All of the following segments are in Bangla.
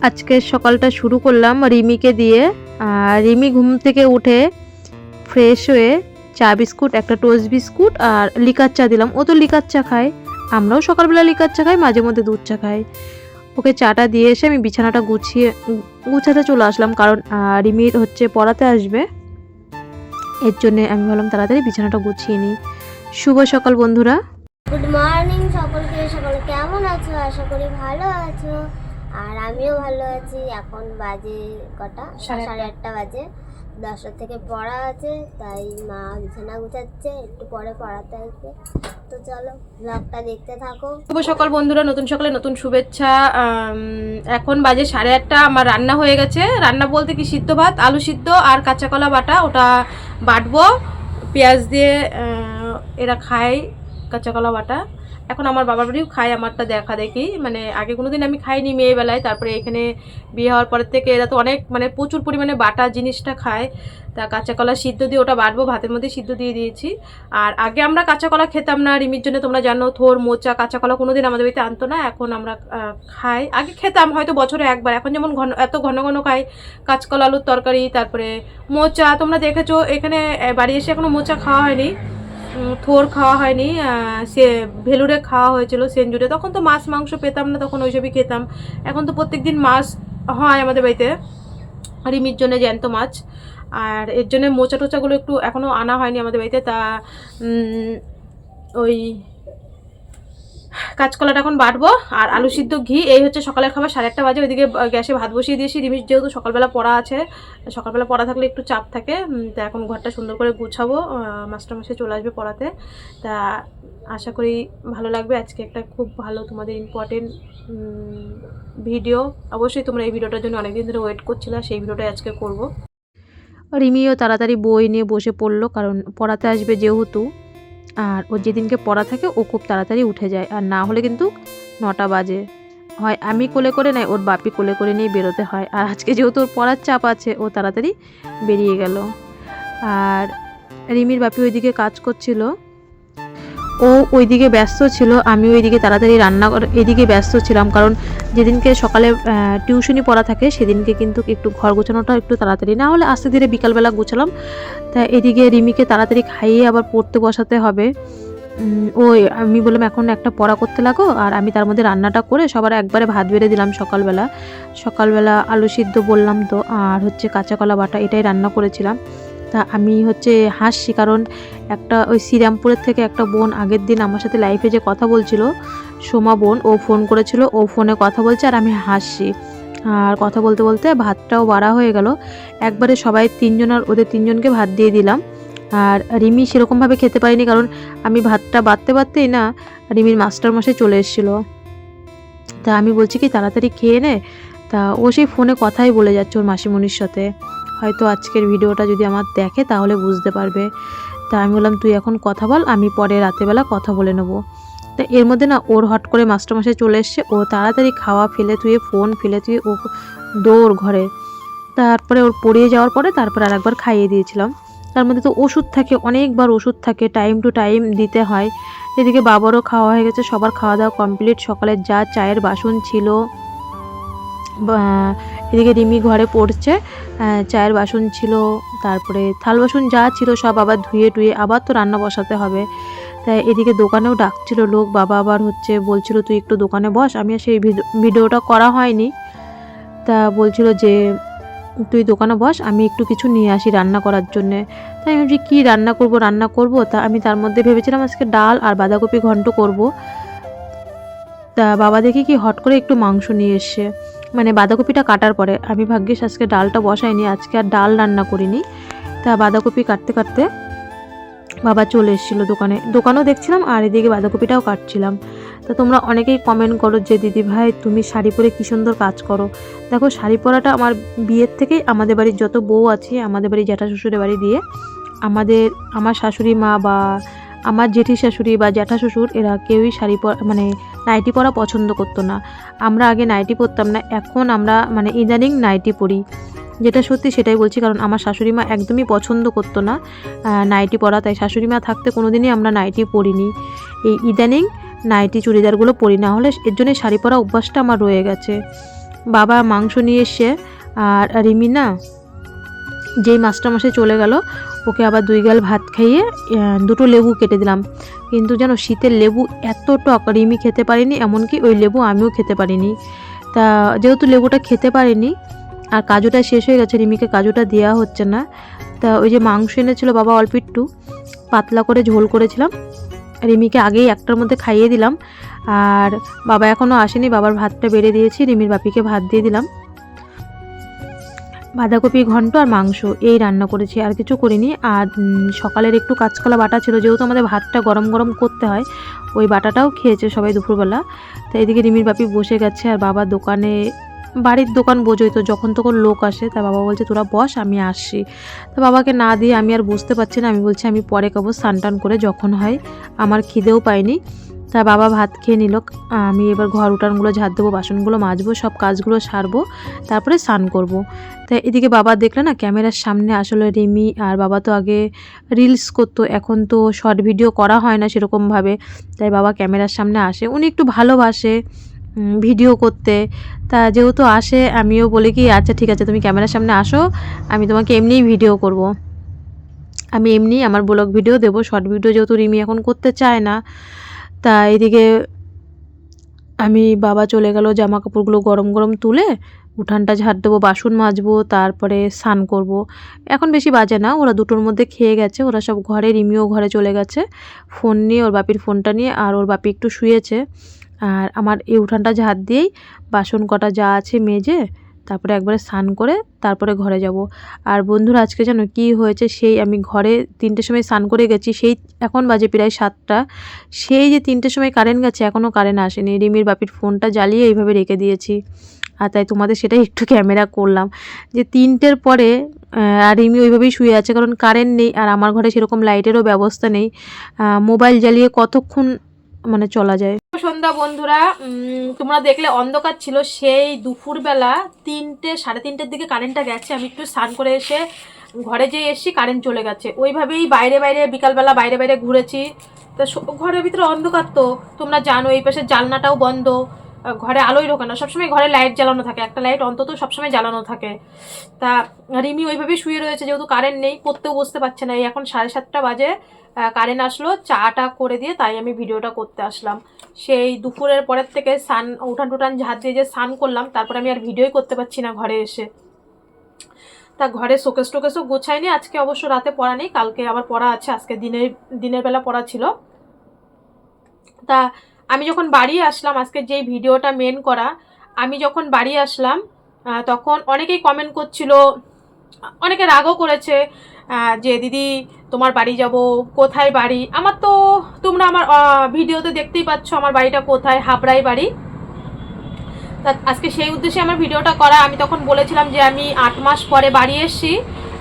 আজকের সকালটা শুরু করলাম রিমিকে দিয়ে। আর রিমি ঘুম থেকে উঠে ফ্রেশ হয়ে চা বিস্কুট, একটা টোস্ট বিস্কুট আর লিকার চা দিলাম। ও তো লিকার চা খায়, আমরাও সকালবেলা লিকার চা খাই, মাঝে মধ্যে দুধ চা খাই। ওকে চাটা দিয়ে এসে আমি বিছানাটা গুছাতে চলে আসলাম, কারণ রিমির হচ্ছে পড়াতে আসবে, এর জন্য আমি ভাবলাম তাড়াতাড়ি বিছানাটা গুছিয়ে নিই। শুভ সকাল বন্ধুরা। গুড মর্নিং সকলকে। সকলে কেমন আছো? আশা করি ভালো আছো, আর আমিও ভালো আছি। এখন বাজে কটা? 8:30 বাজে। 10টা থেকে পড়া আছে, তাই মা বিছানা গুছাচ্ছে, একটু পরে পড়াতে আসবে। তো চলো ব্লগটা দেখতে থাকো। শুভ সকাল বন্ধুরা, নতুন সকালে নতুন শুভেচ্ছা। এখন বাজে 8:30। আমার রান্না হয়ে গেছে। রান্না বলতে কি, সিদ্ধ ভাত, আলু সিদ্ধ আর কাঁচা কলা বাটা, ওটা বাটবো পেঁয়াজ দিয়ে। এরা খায় কাঁচা কলা বাটা। এখন আমার বাবার বাড়িও খায়, আমারটা দেখা দেখি, মানে আগে কোনোদিন আমি খাইনি মেয়েবেলায়, তারপরে এখানে বিয়ে হওয়ার পরের থেকে এরা তো অনেক মানে প্রচুর পরিমাণে বাটা জিনিসটা খায়। তা কাঁচা কলা সিদ্ধ দিয়ে ওটা বাটবো, ভাতের মধ্যে সিদ্ধ দিয়ে দিয়েছি। আর আগে আমরা কাঁচা কলা খেতাম না, রিমির জন্য তোমরা জানো, থোর মোচা কাঁচা কলা কোনোদিন আমাদের বাড়িতে আনতো না। এখন আমরা খাই, আগে খেতাম হয়তো বছরে একবার, এখন যেমন এত ঘন ঘন খাই কাঁচকলা আলুর তরকারি, তারপরে মোচা। তোমরা দেখেছো এখানে বাড়ি এসে এখনো মোচা খাওয়া হয়নি, থোর খাওয়া হয়নি। সে ভেলুরে খাওয়া হয়েছিল সেঞ্জুরে, তখন তো মাছ মাংস পেতাম না, তখন ওইসবই খেতাম। এখন তো প্রত্যেকদিন মাছ হয় আমাদের বাড়িতে, রিমির জন্য জ্যান্ত মাছ। আর এর জন্য মোচা টোচাগুলো একটু এখনও আনা হয়নি আমাদের বাড়িতে। তা ওই কাঁচকলাটা এখন বাটবো, আর আলু সিদ্ধ ঘি। এই হচ্ছে সকালের খাবার। 8:30 বাজে। ওইদিকে গ্যাসে ভাত বসিয়ে দিয়েছি। রিমির যেহেতু সকালবেলা পড়া আছে, সকালবেলা পড়া থাকলে একটু চাপ থাকে। তা এখন ঘরটা সুন্দর করে গুছাবো, মাস্টারমশাই চলে আসবে পড়াতে। তা আশা করি ভালো লাগবে। আজকে একটা খুব ভালো তোমাদের ইম্পর্টেন্ট ভিডিও। অবশ্যই তোমরা এই ভিডিওটার জন্য অনেকদিন ধরে ওয়েট করছিলে, সেই ভিডিওটাই আজকে করব। রিমিও তাড়াতাড়ি বই নিয়ে বসে পড়লো, কারণ পড়াতে আসবে যেহেতু। আর ওর যেদিনকে পড়া থাকে ও খুব তাড়াতাড়ি উঠে যায়, আর না হলে কিন্তু 9টা বাজে। হয় আমি কোলে করে নেয়, ওর বাপি কোলে করে নিয়ে বেরোতে হয়। আর আজকে যেহেতু ওর পড়ার চাপ আছে, ও তাড়াতাড়ি বেরিয়ে গেল। আর রিমির বাপি ওইদিকে কাজ করছিল, ও ওইদিকে ব্যস্ত ছিল, আমি ওইদিকে তাড়াতাড়ি এদিকে ব্যস্ত ছিলাম, কারণ যেদিনকে সকালে টিউশনি পড়া থাকে সেদিনকে কিন্তু একটু ঘর গোছানোটা একটু তাড়াতাড়ি, না হলে আস্তে ধীরে বিকালবেলা গোছালাম। তা এদিকে রিমিকে তাড়াতাড়ি খাইয়ে আবার পড়তে বসাতে হবে। ওই আমি বললাম এখন একটা পড়া করতে লাগো, আর আমি তার মধ্যে রান্নাটা করে সবার একবারে ভাত বেড়ে দিলাম। সকালবেলা আলু সিদ্ধ বললাম তো, আর হচ্ছে কাঁচা কলা বাটা, এটাই রান্না করেছিলাম। তা আমি হচ্ছে হাসছি, কারণ একটা ওই শ্রীরামপুরের থেকে একটা বোন আগের দিন আমার সাথে লাইভে যে কথা বলছিল, সোমা বোন, ও ফোন করেছিল, ও ফোনে কথা বলছে আর আমি হাসছি। আর কথা বলতে বলতে ভাতটাও বাড়া হয়ে গেল একবারে। সবাই তিনজনের, ওদের তিনজনকে ভাত দিয়ে দিলাম। আর রিমি সেরকমভাবে খেতে পারিনি, কারণ আমি ভাতটা বাড়তেই না রিমির মাস্টারমশাই চলে এসেছিলো। তা আমি বলছি কি তাড়াতাড়ি খেয়ে নে। তা ও সেই ফোনে কথাই বলে যাচ্ছে ওর মাসিমণির সাথে। হয়তো আজকের ভিডিওটা যদি আমার দেখে তাহলে বুঝতে পারবে। তা আমি বললাম তুই এখন কথা বল, আমি পরে রাতেবেলা কথা বলে নেবো। তা এর মধ্যে না ওর হট করে মাস্টারমশাই চলে এসছে। ও তাড়াতাড়ি খাওয়া ফেলে তুই, ফোন ফেলে তুই, ও দৌড় ঘরে। তারপরে ওর পড়িয়ে যাওয়ার পরে তারপর আর একবার খাইয়ে দিয়েছিলাম। তার মধ্যে তো ওষুধ থাকে, অনেকবার ওষুধ থাকে, টাইম টু টাইম দিতে হয়। এদিকে বাবারও খাওয়া হয়ে গেছে, সবার খাওয়া দাওয়া কমপ্লিট। সকালের যা চায়ের বাসন ছিল, এদিকে রিমি ঘরে পড়ছে, চায়ের বাসন ছিল, তারপরে থাল বাসন যা ছিল সব আবার ধুয়ে টুয়ে আবার তো রান্না বসাতে হবে। তাই এদিকে দোকানেও ডাকছিল লোক, বাবা আবার হচ্ছে বলছিল তুই একটু দোকানে বস। আমি আর সেই ভিডিওটা করা হয়নি। তা বলছিল যে তুই দোকানে বস, আমি একটু কিছু নিয়ে আসি রান্না করার জন্যে। তাই আমি ভাবছি কী রান্না করব। তা আমি তার মধ্যে ভেবেছিলাম আজকে ডাল আর বাঁধাকপি ঘন্ট করব। তা বাবা দেখি কি হট করে একটু মাংস নিয়ে এসছে, মানে বাঁধাকপিটা কাটার পরে। আমি ভাগ্যিস আজকে ডালটা বসাইনি, আজকে আর ডাল রান্না করিনি। তা বাঁধাকপি কাটতে কাটতে বাবা চলে এসেছিলো দোকানেও দেখছিলাম, আর এদিকে বাঁধাকপিটাও কাটছিলাম। তা তোমরা অনেকেই কমেন্ট করো যে দিদি ভাই তুমি শাড়ি পরে কী সুন্দর কাজ করো। দেখো শাড়ি পরাটা আমার বিয়ের থেকেই, আমাদের বাড়ির যত বউ আছে, আমাদের বাড়ির জ্যাঠা শ্বশুরের বাড়ি দিয়ে আমার শাশুড়ি মা বা আমার জেঠি শাশুড়ি বা জ্যাঠা শ্বশুর, এরা কেউই শাড়ি পরা মানে নাইটি পরা পছন্দ করতো না। আমরা আগে নাইটি পরতাম না, এখন আমরা মানে ইদানিং নাইটি পরি। যেটা সত্যি সেটাই বলছি, কারণ আমার শাশুড়ি মা একদমই পছন্দ করতো না নাইটি পরা। তাই শাশুড়ি মা থাকতে কোনো দিনই আমরা নাইটি পরিনি। এই ইদানিং নাইটি চুড়িদারগুলো পরি, না হলে এর জন্যই শাড়ি পরা অভ্যাসটা আমার রয়ে গেছে। বাবা মাংস নিয়ে এসে আর রিমি না যেই মাস্টারমশাই চলে গেল ওকে আবার 2 গাল ভাত খাইয়ে 2টো লেবু কেটে দিলাম। কিন্তু জানো শীতের লেবু এত টক, রিমি খেতে পারিনি, এমনকি ওই লেবু আমিও খেতে পারিনি। তা যেহেতু লেবুটা খেতে পারিনি আর কাজুটা শেষ হয়ে গেছে, রিমিকে কাজুটা দেওয়া হচ্ছে না। তা ওই যে মাংস এনেছিল বাবা অল্প একটু পাতলা করে ঝোল করেছিলাম, রিমিকে আগেই একটার মধ্যে খাইয়ে দিলাম। আর বাবা এখনও আসেনি, বাবার ভাতটা বেড়ে দিয়েছি, রিমির বাপিকে ভাত দিয়ে দিলাম। বাঁধাকপি ঘন্ট আর মাংস এই রান্না করেছি, আর কিছু করিনি। আর সকালের একটু কাঁচকলা বাটা ছিল, যেহেতু আমাদের ভাতটা গরম গরম করতে হয়, ওই বাটাটাও খেয়েছে সবাই দুপুরবেলা। তো এদিকে রিমির বাপি বসে গেছে আর বাবা দোকানে, বাড়ির দোকান বোঝোই তো, যখন তখন লোক আসে। তা বাবা বলছে তোরা বস আমি আসছি। তো বাবাকে না দিয়ে আমি আর বসতে পারছি না, আমি বলছি আমি পরে খাবো স্নান টান করে যখন হয়, আমার খিদেও পাইনি। তা বাবা ভাত খেয়ে নিল, আমি এবার ঘর উঠানগুলো ঝাড় দেবো, বাসনগুলো মাজবো, সব কাজগুলো সারবো, তারপরে স্নান করব। তাই এদিকে বাবা দেখলে না ক্যামেরার সামনে আসলে রিমি আর বাবা তো আগে রিলস করতো, এখন তো শর্ট ভিডিও করা হয় না সেরকমভাবে, তাই বাবা ক্যামেরার সামনে আসে, উনি একটু ভালোবাসে ভিডিও করতে। তা যেহেতু আসে আমিও বলি কি আচ্ছা ঠিক আছে তুমি ক্যামেরার সামনে আসো, আমি তোমাকে এমনিই ভিডিও করব, আমি এমনি আমার ব্লগ ভিডিও দেবো, শর্ট ভিডিও যেহেতু রিমি এখন করতে চায় না। তা এদিকে আমি বাবা চলে গেল, জামা কাপড়গুলো গরম গরম তুলে উঠানটা ঝাড় দেবো, বাসন মাজবো, তারপরে স্নান করব। এখন বেশি বাজে না, ওরা 2টোর মধ্যে খেয়ে গেছে, ওরা সব ঘরে, রিমিও ঘরে চলে গেছে ফোন নিয়ে, ওর বাপির ফোনটা নিয়ে। আর ওর বাপি একটু শুয়েছে। আর আমার এই উঠানটা ঝাড় দিয়েই বাসন কটা যা আছে মেজে তারপরে একবারে স্নান করে তারপরে ঘরে যাব। আর বন্ধুরা আজকে জানো কি হয়েছে, সেই আমি ঘরে 3টের সময় স্নান করে গেছি, সেই এখন বাজে প্রায় 7টা, সেই যে 3টের সময় কারেন্ট গেছে এখনও কারেন্ট আসেনি, রিমির বাপির ফোনটা জ্বালিয়ে এইভাবে রেখে দিয়েছি। আর তাই তোমাদের সেটাই একটু ক্যামেরা করলাম যে 3টের পরে আর রিমি ওইভাবেই শুয়ে আছে, কারণ কারেন্ট নেই আর আমার ঘরে সেরকম লাইটেরও ব্যবস্থা নেই, মোবাইল জ্বালিয়ে কতক্ষণ মানে চলা যায়। সন্ধ্যা বন্ধুরা, তোমরা দেখলে অন্ধকার ছিল, সেই দুপুরবেলা 3টে 3:30-এর দিকে কারেন্টটা গেছে। আমি একটু স্নান করে এসে ঘরে যেয়ে এসেছি, কারেন্ট চলে গেছে। ওইভাবেই বাইরে বাইরে বিকালবেলা বাইরে বাইরে ঘুরেছি। তো ঘরের ভিতরে অন্ধকার তো তোমরা জানো, এই পাশে জানলাটাও বন্ধ, ঘরে আলোই ঢোকে না, সবসময় ঘরে লাইট জ্বালানো থাকে, একটা লাইট অন্তত সবসময় জ্বালানো থাকে। তা রিমি ওইভাবেই শুয়ে রয়েছে, যেহেতু কারেন্ট নেই, পড়তেও বসতে পারছে না। এই এখন 7:30 বাজে, কারেন্ট আসলো, চাটা করে দিয়ে তাই আমি ভিডিওটা করতে আসলাম। সেই দুপুরের পরের থেকে উঠান টুটান ঝাড় দিয়ে যে স্নান করলাম, তারপরে আমি আর ভিডিওই করতে পারছি না ঘরে এসে। তা ঘরে শোকেস টোকেসও গোছায়নি, আজকে অবশ্য রাতে পড়া নেই, কালকে আবার পড়া আছে, আজকে দিনের বেলা পড়া ছিল। তা আমি যখন বাড়ি আসলাম, আজকে যেই ভিডিওটা মেন করা, আমি যখন বাড়ি আসলাম তখন অনেকেই কমেন্ট করছিল, অনেকে রাগও করেছে যে দিদি তোমার বাড়ি যাব, কোথায় বাড়ি। আমার তো তোমরা আমার ভিডিওতে দেখতেই পাচ্ছ আমার বাড়িটা কোথায়, হাবড়ায় বাড়ি। তা আজকে সেই উদ্দেশ্যে আমার ভিডিওটা করা। আমি তখন বলেছিলাম যে আমি 8 মাস পরে বাড়ি এসেছি,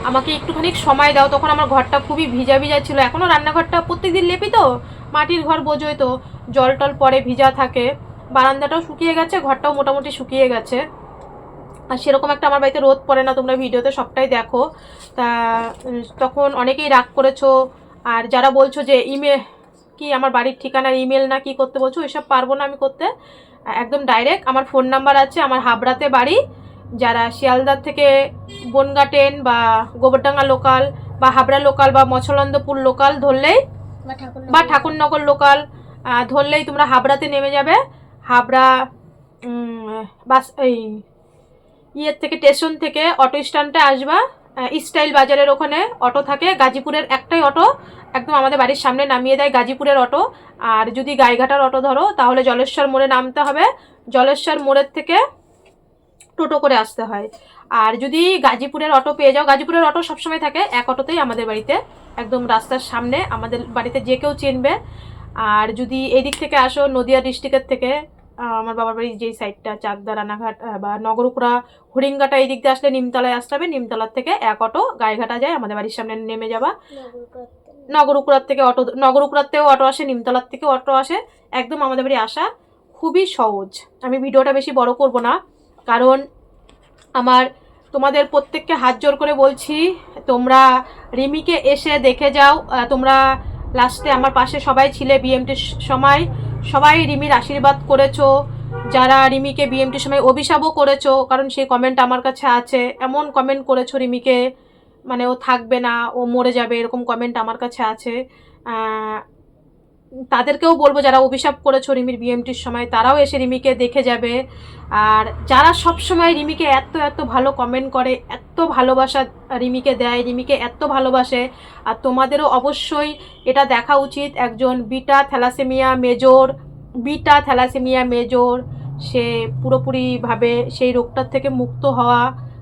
আমাকে একটুখানি সময় দাও। তখন আমার ঘরটা খুবই ভিজা ভিজা ছিল, এখনও রান্নাঘরটা প্রত্যেকদিন লেপি তো, মাটির ঘর বোঝোই তো, জল টল পরে ভিজা থাকে, বারান্দাটাও শুকিয়ে গেছে, ঘরটাও মোটামুটি শুকিয়ে গেছে। আর সেরকম একটা আমার বাড়িতে রোদ পড়ে না, তোমরা ভিডিওতে সবটাই দেখো। তা তখন অনেকেই রাগ করেছো, আর যারা বলছো যে ইমেল কি আমার বাড়ির ঠিকানার ইমেল না কি করতে বলছো, ওইসব পারবো না আমি করতে, একদম ডাইরেক্ট আমার ফোন নাম্বার আছে, আমার হাবড়াতে বাড়ি। যারা শিয়ালদার থেকে বনগা ট্রেন বা গোবরডাঙ্গা লোকাল বা হাবড়া লোকাল বা মছলন্দপুর লোকাল ধরলেই বা ঠাকুরনগর লোকাল ধরলেই তোমরা হাবড়াতে নেমে যাবে। হাবড়া বাস এই ইয়ের থেকে, স্টেশন থেকে অটো স্ট্যান্ডে আসবা, স্টাইল বাজারের ওখানে অটো থাকে, গাজীপুরের একটাই অটো একদম আমাদের বাড়ির সামনে নামিয়ে দেয়, গাজীপুরের অটো। আর যদি গাইঘাটার অটো ধরো তাহলে জলেশ্বর মোড়ে নামতে হবে, জলেশ্বর মোড়ের থেকে টোটো করে আসতে হয়। আর যদি গাজীপুরের অটো পেয়ে যাও, গাজীপুরের অটো সবসময় থাকে, এক অটোতেই আমাদের বাড়িতে, একদম রাস্তার সামনে, আমাদের বাড়িতে যে কেউ চিনবে। আর যদি এই দিক থেকে আসো নদিয়া ডিস্ট্রিক্টের থেকে, আমার বাবার বাড়ির যেই সাইডটা চাকদা রানাঘাট বা নগরকুড়া হরিঙ্গাটা, এই দিক দিয়ে আসলে নিমতলায় আসতে হবে, নিমতলার থেকে এক অটো গাইঘাটা যায়, আমাদের বাড়ির সামনে নেমে যাবা। নগরকুড়ার থেকে অটো, নগরকুড়ার থেকেও অটো আসে, নিমতলার থেকেও অটো আসে, একদম আমাদের বাড়ি আসা খুবই সহজ। আমি ভিডিওটা বেশি বড় করব না, কারণ আমার তোমাদের প্রত্যেককে হাত জোর করে বলছি, তোমরা রিমিকে এসে দেখে যাও। তোমরা লাস্টে আমার পাশে সবাই ছিলে, বিএমটির সময় সবাই রিমির আশীর্বাদ করেছো, যারা রিমিকে বিএমটির সময় অভিশাপও করেছো, কারণ সেই কমেন্ট আমার কাছে আছে, এমন কমেন্ট করেছো রিমিকে মানে ও থাকবে না, ও মরে যাবে, এরকম কমেন্ট আমার কাছে আছে। তাদেরকেও বলবো যারা অভিশাপ করেছো রিমির বিএমটির সময়, তারাও এসে রিমিকে দেখে যাবে। আর যারা সব সময় রিমিকে এত এত ভালো কমেন্ট করে, এত ভালোবাসা রিমিকে দেয়, রিমিকে এত ভালোবাসে, আর তোমাদেরও অবশ্যই এটা দেখা উচিত। একজন বিটা থ্যালাসেমিয়া মেজর, সে পুরোপুরিভাবে সেই রোগটার থেকে মুক্ত হওয়া,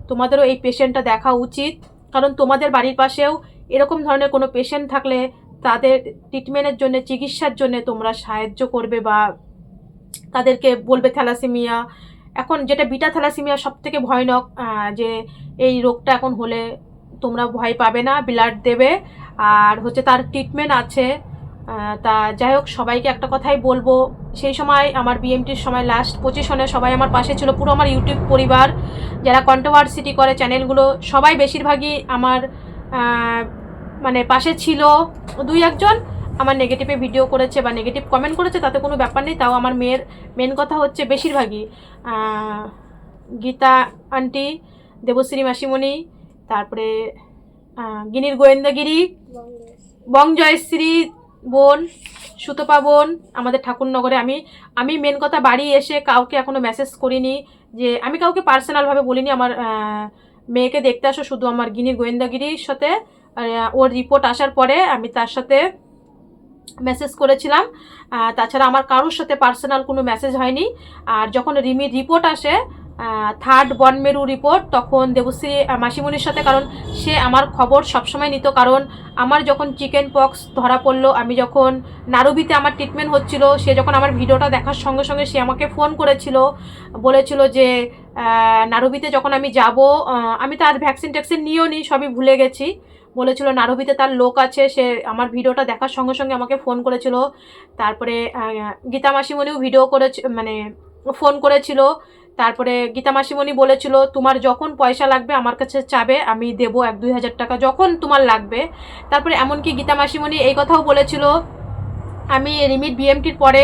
তোমাদেরও এই পেশেন্টটা দেখা উচিত। কারণ তোমাদের বাড়ির পাশেও এরকম ধরনের কোনো পেশেন্ট থাকলে তাদের ট্রিটমেন্টের জন্য, চিকিৎসার জন্য তোমরা সাহায্য করবে বা তাদেরকে বলবে থ্যালাসেমিয়া। এখন যেটা বিটা থ্যালাসেমিয়া সব থেকে ভয়ানক, যে এই রোগটা এখন হলে তোমরা ভয় পাবে না, ব্লাড দেবে, আর হচ্ছে তার ট্রিটমেন্ট আছে। তা যাই হোক, সবাইকে একটা কথাই বলবো, সেই সময় আমার বিএমটির সময় লাস্ট পজিশনে সবাই আমার পাশে ছিল, পুরো আমার ইউটিউব পরিবার, যারা কন্ট্রোভার্সিটি করে চ্যানেলগুলো, সবাই বেশিরভাগই আমার মানে পাশে ছিল। 2-1 জন আমার নেগেটিভে ভিডিও করেছে বা নেগেটিভ কমেন্ট করেছে, তাতে কোনো ব্যাপার নেই। তাও আমার মেয়ের মেন কথা হচ্ছে বেশিরভাগই গীতা আন্টি, দেবশ্রী মাসিমণি, তারপরে গিনির গোয়েন্দাগিরি, বংজয়শ্রী বোন, সুতপা বোন, আমাদের ঠাকুরনগরে। আমি মেন কথা বাড়ি এসে কাউকে এখনও মেসেজ করিনি, যে আমি কাউকে পার্সোনালভাবে বলিনি আমার মেয়েকে দেখতে আসো, শুধু আমার গিনির গোয়েন্দাগিরির সাথে ওর রিপোর্ট আসার পরে আমি তার সাথে মেসেজ করেছিলাম। তাছাড়া আমার কারোর সাথে পার্সোনাল কোনো মেসেজ হয়নি। আর যখন রিমির রিপোর্ট আসে, 3rd বন মেরু রিপোর্ট, তখন দেবশ্রী মাসিমণির সাথে, কারণ সে আমার খবর সবসময় নিত। কারণ আমার যখন চিকেন পক্স ধরা পড়লো, আমি যখন নারুবিতে আমার ট্রিটমেন্ট হচ্ছিল, সে যখন আমার ভিডিওটা দেখার সঙ্গে সঙ্গে সে আমাকে ফোন করেছিল, বলেছিল যে নারুবিতে যখন আমি যাব, আমি তার ভ্যাকসিন ট্যাকসিন নিয়েও নি, সবই ভুলে গেছি, বলেছিল নারুবিতে তার লোক আছে। সে আমার ভিডিওটা দেখার সঙ্গে সঙ্গে আমাকে ফোন করেছিল। তারপরে গীতা মাসিমণিও ভিডিও করেছে, মানে ফোন করেছিল। তারপরে গীতা মাসিমণি বলেছিল তোমার যখন পয়সা লাগবে আমার কাছে চাবে, আমি দেবো 1-2 হাজার টাকা যখন তোমার লাগবে। তারপরে এমনকি গীতা মাসিমণি এই কথাও বলেছিল, আমি রিমির বিএমটির পরে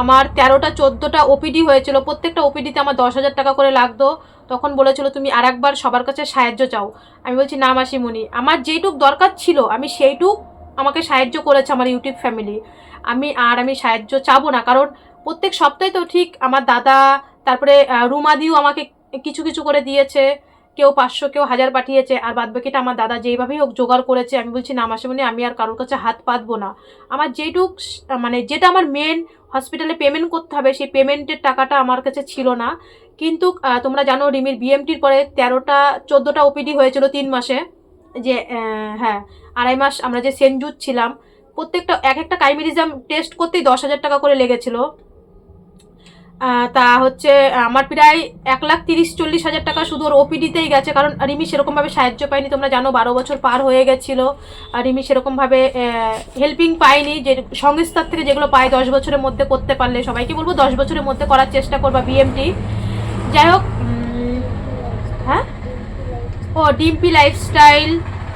আমার 13টা-14টা ওপিডি হয়েছিল, প্রত্যেকটা ওপিডিতে আমার 10,000 টাকা করে লাগতো। তখন বলেছিল তুমি আরেকবার সবার কাছে সাহায্য চাও। আমি বলছি না মাসিমণি, আমার যেইটুক দরকার ছিল আমি সেইটুক আমাকে সাহায্য করেছে আমার ইউটিউব ফ্যামিলি, আমি সাহায্য চাবো না। কারণ প্রত্যেক সপ্তাহে তো ঠিক আমার দাদা, তারপরে রুমাদিও আমাকে কিছু কিছু করে দিয়েছে, কেউ 500, কেউ 1000 পাঠিয়েছে, আর বাদবাকিটা আমার দাদা যেইভাবেই হোক জোগাড় করেছে। আমি বলছি না মাসিমণি, আমি আর কারোর কাছে হাত পাতবো না। আমার যেইটুক মানে যেটা আমার মেন হসপিটালে পেমেন্ট করতে হবে, সেই পেমেন্টের টাকাটা আমার কাছে ছিল না। কিন্তু তোমরা জানো রিমির বিএমটির পরে 13টা-14টা ওপিডি হয়েছিল 3 মাসে, যে হ্যাঁ 2.5 মাস আমরা যে সেনজুত ছিলাম, প্রত্যেকটা একটা কাইমেরিজম টেস্ট করতেই 10,000 টাকা করে লেগেছিল। তা হচ্ছে আমার প্রায় 1,30,40,000 টাকা শুধু ওর ওপিডিতেই গেছে। কারণ রিমি সেরকমভাবে সাহায্য পায়নি, তোমরা জানো 12 বছর পার হয়ে গেছিলো, আর রিমি সেরকমভাবে হেল্পিং পায়নি, যে সংস্থার থেকে যেগুলো পায় 10 বছরের মধ্যে করতে পারলে, সবাইকে বলবো 10 বছরের মধ্যে করার চেষ্টা করবা বিএমটি। যাই হোক, হ্যাঁ ও ডিম্পি লাইফস্টাইল,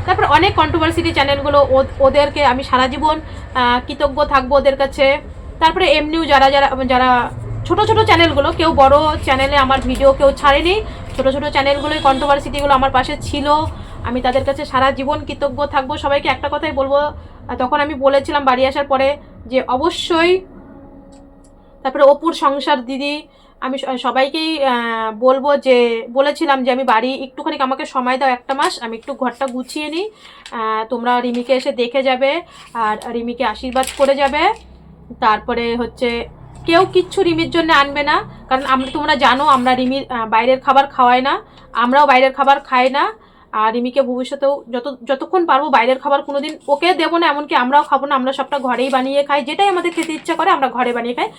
তারপর অনেক কন্ট্রোভার্সিটি চ্যানেলগুলো, ওদেরকে আমি সারা জীবন কৃতজ্ঞ থাকবো ওদের কাছে। তারপরে এমনিও যারা যারা যারা ছোটো ছোটো চ্যানেলগুলো, কেউ বড় চ্যানেলে আমার ভিডিও কেউ ছাড়েনি, ছোটো ছোটো চ্যানেলগুলোই কন্ট্রোভার্সিটিগুলো আমার পাশে ছিল, আমি তাদের কাছে সারা জীবন কৃতজ্ঞ থাকবো। সবাইকে একটা কথাই বলবো, তখন আমি বলেছিলাম বাড়ি আসার পরে যে অবশ্যই, তারপরে অপুর সংসার দিদি, আমি সবাইকেই বলবো, যে বলেছিলাম যে আমি বাড়ি একটুখানি আমাকে সময় দাও 1 মাস, আমি একটু ঘরটা গুছিয়ে নিই, তোমরা রিমিকে এসে দেখে যাবে আর রিমিকে আশীর্বাদ করে যাবে। তারপরে হচ্ছে কেউ কিচ্ছু রিমির জন্য আনবে না, কারণ তোমরা জানো আমরা রিমির বাইরের খাবার খাওয়াই না, আমরাও বাইরের খাবার খাই না। আর রিমিকে ভবিষ্যতেও যতক্ষণ পারবো বাইরের খাবার কোনোদিন ওকে দেবো না, এমনকি আমরাও খাবো না, আমরা সবটা ঘরেই বানিয়ে খাই, যেটাই আমাদের খেতে ইচ্ছা করে আমরা ঘরে বানিয়ে খাই।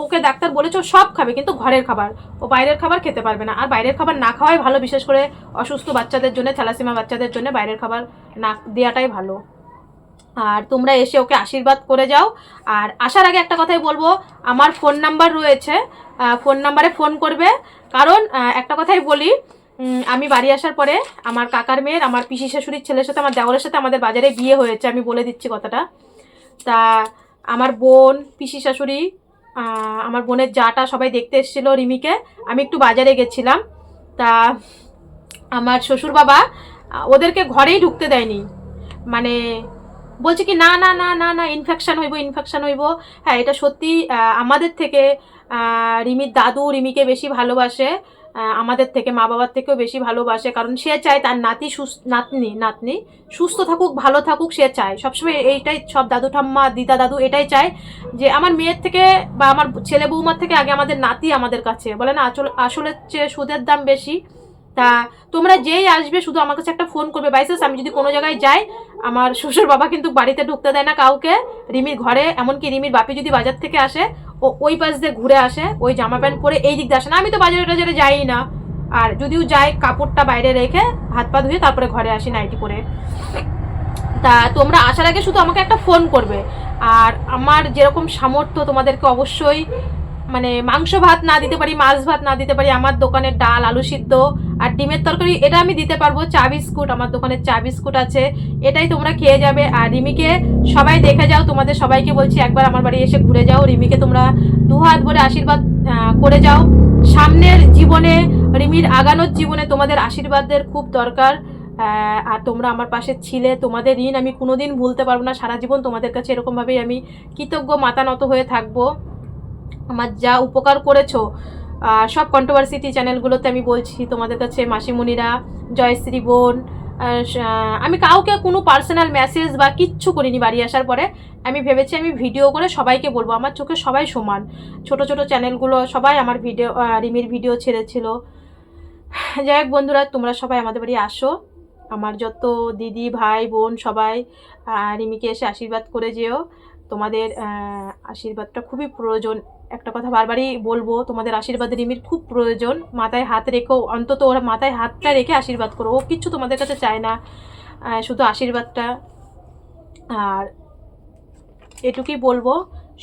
ওকে ডাক্তার বলেছে সব খাবে, কিন্তু ঘরের খাবার, ও বাইরের খাবার খেতে পারবে না। আর বাইরের খাবার না খাওয়াই ভালো, বিশেষ করে অসুস্থ বাচ্চাদের জন্য, থ্যালাসেমিয়া বাচ্চাদের জন্য বাইরের খাবার না দেওয়াটাই ভালো। আর তোমরা এসে ওকে আশীর্বাদ করে যাও। আর আসার আগে একটা কথাই বলবো, আমার ফোন নাম্বার রয়েছে, ফোন নাম্বারে ফোন করবে। কারণ একটা কথাই বলি, আমি বাড়ি আসার পরে আমার কাকার মেয়ের, আমার পিসি শাশুড়ির ছেলের সাথে, আমার দেওরের সাথে আমাদের বাজারে বিয়ে হয়েছে, আমি বলে দিচ্ছি কথাটা। তা আমার বোন, পিসি শাশুড়ি, আমার বোনের জাটা সবাই দেখতে এসেছিলো রিমিকে। আমি একটু বাজারে গেছিলাম, তা আমার শ্বশুর বাবা ওদেরকে ঘরেই ঢুকতে দেয়নি, মানে বলছে কি না না না না না ইনফেকশন হইব। হ্যাঁ, এটা সত্যি। আমাদের থেকে রিমির দাদু রিমিকে বেশি ভালোবাসে, আমাদের থেকে, মা বাবার থেকেও বেশি ভালোবাসে, কারণ সে চায় তার নাতনি সুস্থ থাকুক, ভালো থাকুক। সে চায় সবসময় এইটাই, সব দাদু ঠাম্মা দিদা দাদু এটাই চায় যে আমার মেয়ের থেকে বা আমার ছেলে বৌমার থেকে আগে আমাদের নাতি আমাদের কাছে। বলে না, আসলে চেয়ে সুদের দাম বেশি। তা তোমরা যেই আসবে শুধু আমার কাছে একটা ফোন করবে। বাইসেস আমি যদি কোনো জায়গায় যাই, আমার শ্বশুর বাবা কিন্তু বাড়িতে ঢুকতে দেয় না কাউকে, রিমির ঘরে। এমনকি রিমির বাপি যদি বাজার থেকে আসে, ও ওই পাশ দিয়ে ঘুরে আসে, ওই জামা প্যান্ট পরে এই দিক দিয়ে আসে না। আমি তো বাজারে টাজারে যাই না, আর যদিও যাই কাপড়টা বাইরে রেখে হাত পা ধুয়ে তারপরে ঘরে আসি নাইটি পরে। তা তোমরা আসার আগে শুধু আমাকে একটা ফোন করবে। আর আমার যেরকম সামর্থ্য তোমাদেরকে অবশ্যই, মানে মাংস ভাত না দিতে পারি, মাছ ভাত না দিতে পারি, আমার দোকানের ডাল, আলু সিদ্ধ আর ডিমের তরকারি এটা আমি দিতে পারবো। চা বিস্কুট, আমার দোকানের চা বিস্কুট আছে, এটাই তোমরা খেয়ে যাবে। আর রিমিকে সবাই দেখে যাও, তোমাদের সবাইকে বলছি একবার আমার বাড়ি এসে ঘুরে যাও, রিমিকে তোমরা দুহাত ভরে আশীর্বাদ করে যাও। সামনের জীবনে, রিমির আগানোর জীবনে তোমাদের আশীর্বাদের খুব দরকার। আর তোমরা আমার পাশে ছিলে, তোমাদের ঋণ আমি কোনোদিন ভুলতে পারবো না। সারা জীবন তোমাদের কাছে এরকমভাবেই আমি কৃতজ্ঞ, মাথা নত হয়ে থাকবো। আমার যা উপকার করেছো সব কন্ট্রোভার্সিটি চ্যানেলগুলোতে আমি বলছি তোমাদের কাছে, মাসিমণিরা, জয়শ্রী বোন, আমি কাউকে কোনো পার্সোনাল মেসেজ বা কিচ্ছু করিনি। বাড়ি আসার পরে আমি ভেবেছি আমি ভিডিও করে সবাইকে বলবো, আমার চোখে সবাই সমান। ছোট ছোট চ্যানেলগুলো সবাই আমার ভিডিও, রিমির ভিডিও ছেড়েছিল। যাই হোক বন্ধুরা, তোমরা সবাই আমাদের বাড়ি আসো, আমার যত দিদি ভাই বোন সবাই রিমিকে এসে আশীর্বাদ করে যেও। তোমাদের আশীর্বাদটা খুবই প্রয়োজন। একটা কথা বারবারই বলবো, তোমাদের আশীর্বাদ রিমির খুব প্রয়োজন। মাথায় হাত রেখো, অন্তত ওরা মাথায় হাতটা রেখে আশীর্বাদ করো। ও কিচ্ছু তোমাদের কাছে চায় না, শুধু আশীর্বাদটা। আর এটুকুই বলবো,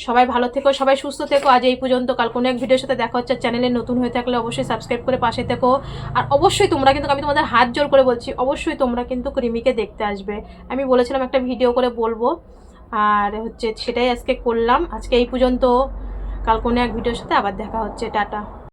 সবাই ভালো থেকো, সবাই সুস্থ থেকো। আজ এই পর্যন্ত, কাল কোনো এক ভিডিওর সাথে দেখা হচ্ছে। চ্যানেলে নতুন হয়ে থাকলে অবশ্যই সাবস্ক্রাইব করে পাশে থেকো। আর অবশ্যই তোমরা কিন্তু, আমি তোমাদের হাত জোর করে বলছি, অবশ্যই তোমরা কিন্তু রিমিকে দেখতে আসবে। আমি বলেছিলাম একটা ভিডিও করে বলবো, আর সেটাই আজকে করলাম। আজকে এই পর্যন্ত, কাল কোনো এক ভিডিওর সাথে আবার দেখা হচ্ছে। টাটা।